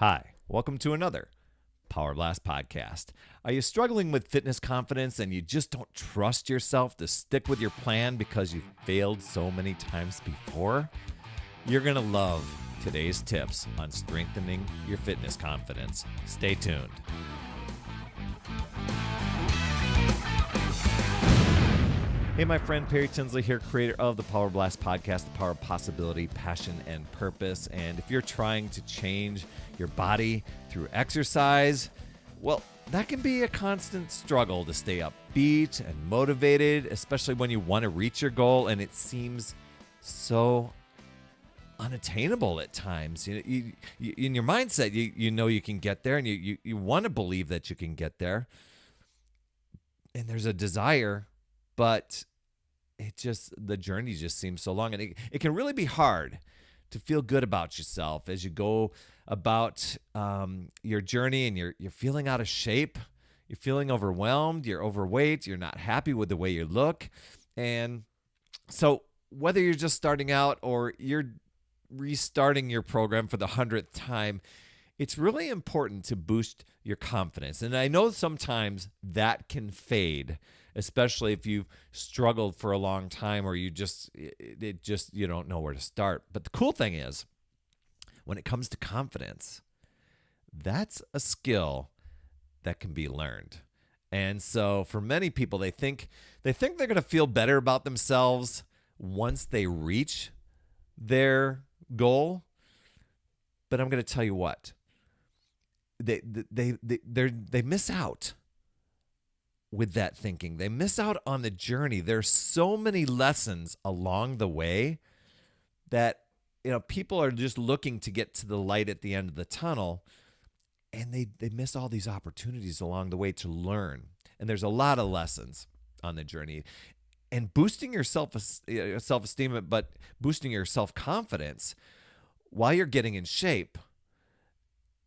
Hi, welcome to another Power Blast podcast. Are you struggling with fitness confidence and you just don't trust yourself to stick with your plan because you failed so many times before? You're going to love today's tips on strengthening your fitness confidence. Stay tuned. Hey, my friend Perry Tinsley here, creator of the Power Blast podcast, the power of possibility, passion, and purpose. And if you're trying to change your body through exercise, well, that can be a constant struggle to stay upbeat and motivated, especially when you want to reach your goal and it seems so unattainable at times. You in your mindset, you know you can get there, and you want to believe that you can get there. And there's a desire, but the journey just seems so long, and it can really be hard to feel good about yourself as you go about your journey, and you're feeling out of shape, you're feeling overwhelmed, you're overweight, you're not happy with the way you look. And so whether you're just starting out or you're restarting your program for the 100th time, it's really important to boost your confidence. And I know sometimes that can fade, especially if you've struggled for a long time or you don't know where to start. But the cool thing is, when it comes to confidence, that's a skill that can be learned. And so for many people, they think they're going to feel better about themselves once they reach their goal. But I'm going to tell you what, they miss out with that thinking. They miss out on the journey. There's so many lessons along the way that people are just looking to get to the light at the end of the tunnel, and they miss all these opportunities along the way to learn. And there's a lot of lessons on the journey. And boosting your self-esteem, but boosting your self-confidence while you're getting in shape,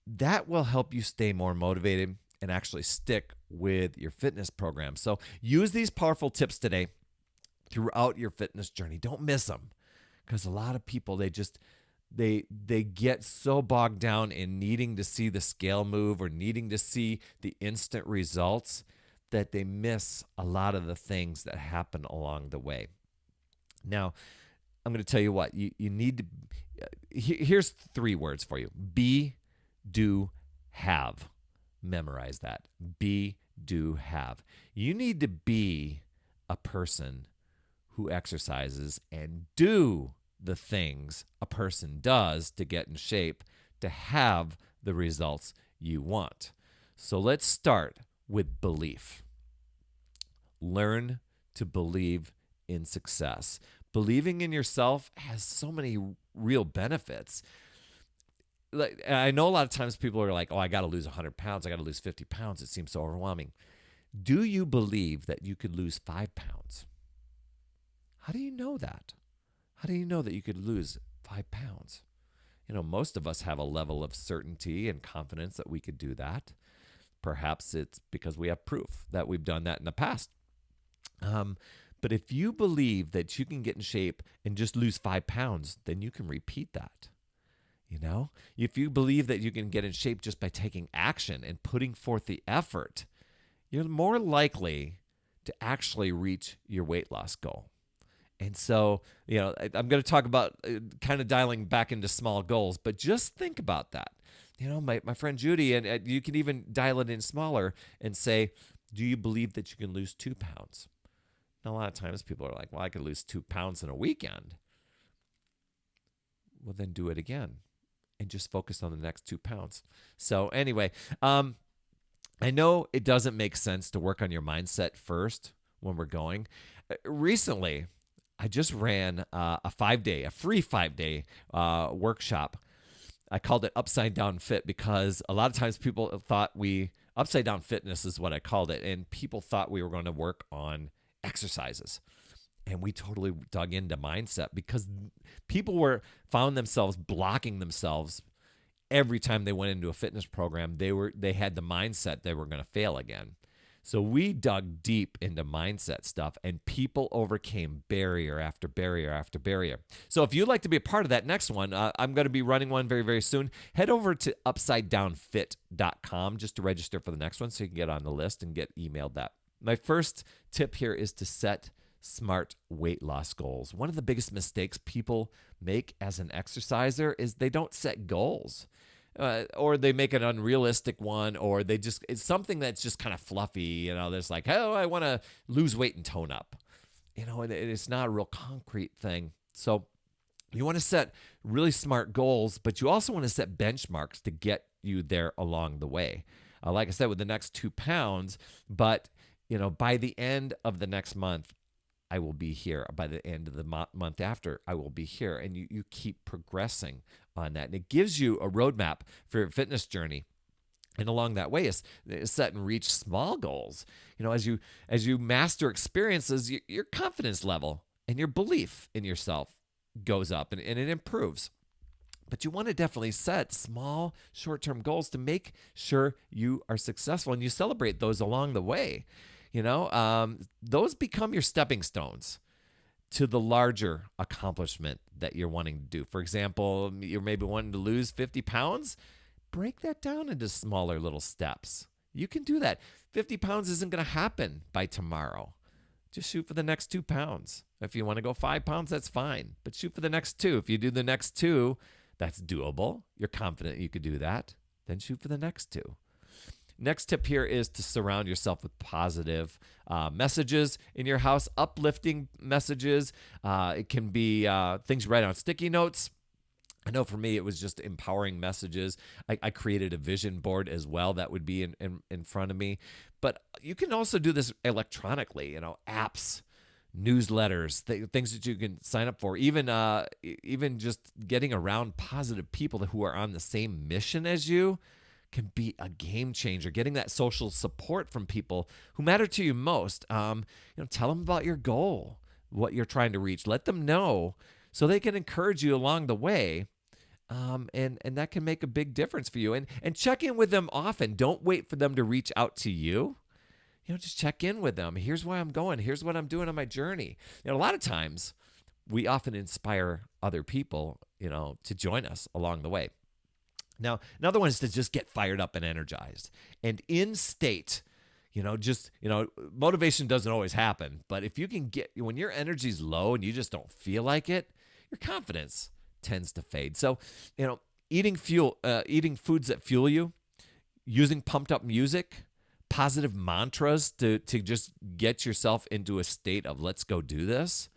that will help you stay more motivated and actually stick with your fitness program. So use these powerful tips today throughout your fitness journey. Don't miss them, because a lot of people, they get so bogged down in needing to see the scale move or needing to see the instant results that they miss a lot of the things that happen along the way. Now, I'm going to tell you what, you need to, here's 3 words for you: be, do, have. Memorize that. Be, do, have. You need to be a person who exercises and do the things a person does to get in shape to have the results you want. So let's start with belief. Learn to believe in success. Believing in yourself has so many real benefits. Like, I know a lot of times people are like, oh, I got to lose 100 pounds. I got to lose 50 pounds. It seems so overwhelming. Do you believe that you could lose 5 pounds? How do you know that? How do you know that you could lose 5 pounds? Most of us have a level of certainty and confidence that we could do that. Perhaps it's because we have proof that we've done that in the past. But if you believe that you can get in shape and just lose 5 pounds, then you can repeat that. If you believe that you can get in shape just by taking action and putting forth the effort, you're more likely to actually reach your weight loss goal. And so, I'm going to talk about kind of dialing back into small goals, but just think about that. My friend Judy, and you can even dial it in smaller and say, do you believe that you can lose 2 pounds? Now, a lot of times people are like, well, I could lose 2 pounds in a weekend. Well, then do it again and just focus on the next 2 pounds. So anyway, I know it doesn't make sense to work on your mindset first when we're going. Recently, I just ran a free 5-day workshop. I called it Upside Down Fit because a lot of times people thought Upside Down Fitness is what I called it, and people thought we were going to work on exercises. And we totally dug into mindset because people found themselves blocking themselves every time they went into a fitness program. They had the mindset they were going to fail again. So we dug deep into mindset stuff, and people overcame barrier after barrier after barrier. So if you'd like to be a part of that next one, I'm going to be running one very, very soon. Head over to upsidedownfit.com just to register for the next one so you can get on the list and get emailed that. My first tip here is to set smart weight loss goals. One of the biggest mistakes people make as an exerciser is they don't set goals. Or they make an unrealistic one, or it's something that's just kind of fluffy, there's like, oh, I want to lose weight and tone up, and it's not a real concrete thing. So you want to set really smart goals, but you also want to set benchmarks to get you there along the way. Like I said, with the next 2 pounds, but, by the end of the next month, I will be here. By the end of the month after, I will be here. And you keep progressing on that. And it gives you a roadmap for your fitness journey. And along that way is set and reach small goals. As you master experiences, your confidence level and your belief in yourself goes up and it improves. But you want to definitely set small, short-term goals to make sure you are successful, and you celebrate those along the way. Those become your stepping stones to the larger accomplishment that you're wanting to do. For example, you're maybe wanting to lose 50 pounds. Break that down into smaller little steps. You can do that. 50 pounds isn't going to happen by tomorrow. Just shoot for the next 2 pounds. If you want to go 5 pounds, that's fine. But shoot for the next 2. If you do the next 2, that's doable. You're confident you could do that. Then shoot for the next 2. Next tip here is to surround yourself with positive messages in your house, uplifting messages. It can be things you write on sticky notes. I know for me, it was just empowering messages. I created a vision board as well that would be in front of me. But you can also do this electronically, apps, newsletters, things that you can sign up for. Even just getting around positive people who are on the same mission as you can be a game changer. Getting that social support from people who matter to you most. Tell them about your goal, what you're trying to reach. Let them know so they can encourage you along the way. And that can make a big difference for you. And check in with them often. Don't wait for them to reach out to you. Just check in with them. Here's where I'm going. Here's what I'm doing on my journey. A lot of times we often inspire other people, to join us along the way. Now, another one is to just get fired up and energized and in state. Motivation doesn't always happen, but if you can when your energy's low and you just don't feel like it, your confidence tends to fade. So, eating foods that fuel you, using pumped up music, positive mantras to just get yourself into a state of let's go do this.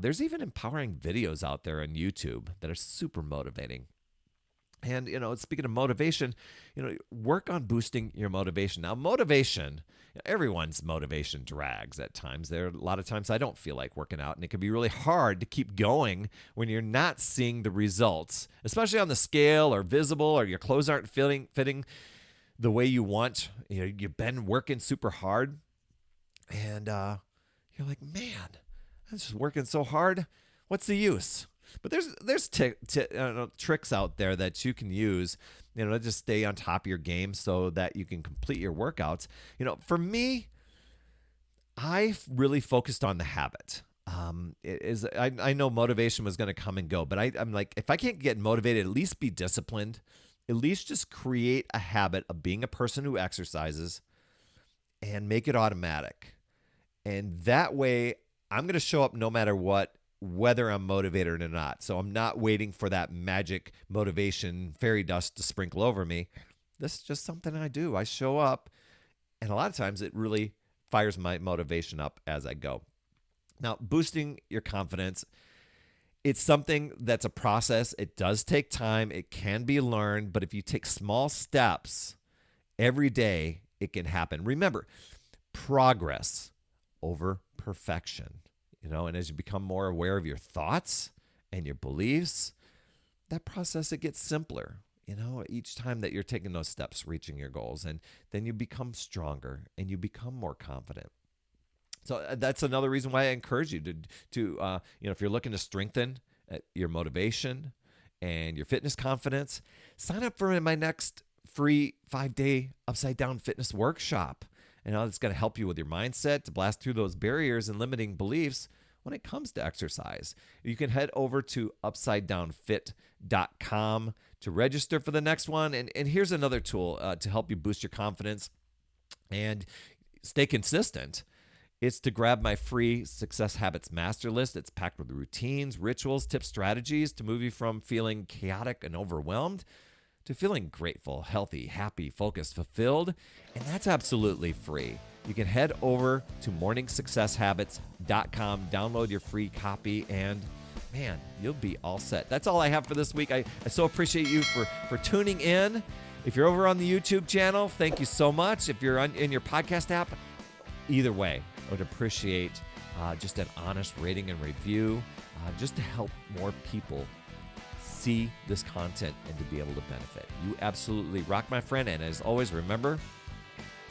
There's even empowering videos out there on YouTube that are super motivating. And, speaking of motivation, work on boosting your motivation. Now, motivation, everyone's motivation drags at times. There are a lot of times I don't feel like working out, and it can be really hard to keep going when you're not seeing the results, especially on the scale or visible, or your clothes aren't fitting the way you want. You've been working super hard, and you're like, man, I'm just working so hard. What's the use? But there's tricks out there that you can use, to just stay on top of your game so that you can complete your workouts. For me, I really focused on the habit. I know motivation was going to come and go, but I'm like, if I can't get motivated, at least be disciplined. At least just create a habit of being a person who exercises and make it automatic. And that way, I'm going to show up no matter what, whether I'm motivated or not. So I'm not waiting for that magic motivation fairy dust to sprinkle over me. This is just something I do. I show up, and a lot of times it really fires my motivation up as I go. Now, boosting your confidence, it's something that's a process. It does take time. It can be learned, but if you take small steps every day, it can happen. Remember, progress over perfection. And as you become more aware of your thoughts and your beliefs, that process, it gets simpler, each time that you're taking those steps, reaching your goals, and then you become stronger and you become more confident. So that's another reason why I encourage you to if you're looking to strengthen your motivation and your fitness confidence, sign up for my next free 5-day Upside Down Fitness workshop. and how it's going to help you with your mindset to blast through those barriers and limiting beliefs when it comes to exercise. You can head over to upsidedownfit.com to register for the next one. And here's another tool to help you boost your confidence and stay consistent. It's to grab my free Success Habits Master List. It's packed with routines, rituals, tips, strategies to move you from feeling chaotic and overwhelmed to feeling grateful, healthy, happy, focused, fulfilled. And that's absolutely free. You can head over to morningsuccesshabits.com, download your free copy, and man, you'll be all set. That's all I have for this week. I so appreciate you for tuning in. If you're over on the YouTube channel, thank you so much. If you're in your podcast app, either way, I would appreciate just an honest rating and review just to help more people see this content and to be able to benefit. You absolutely rock, my friend. And as always, remember,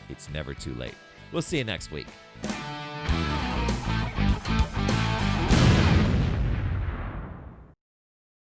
it's never too late. We'll see you next week.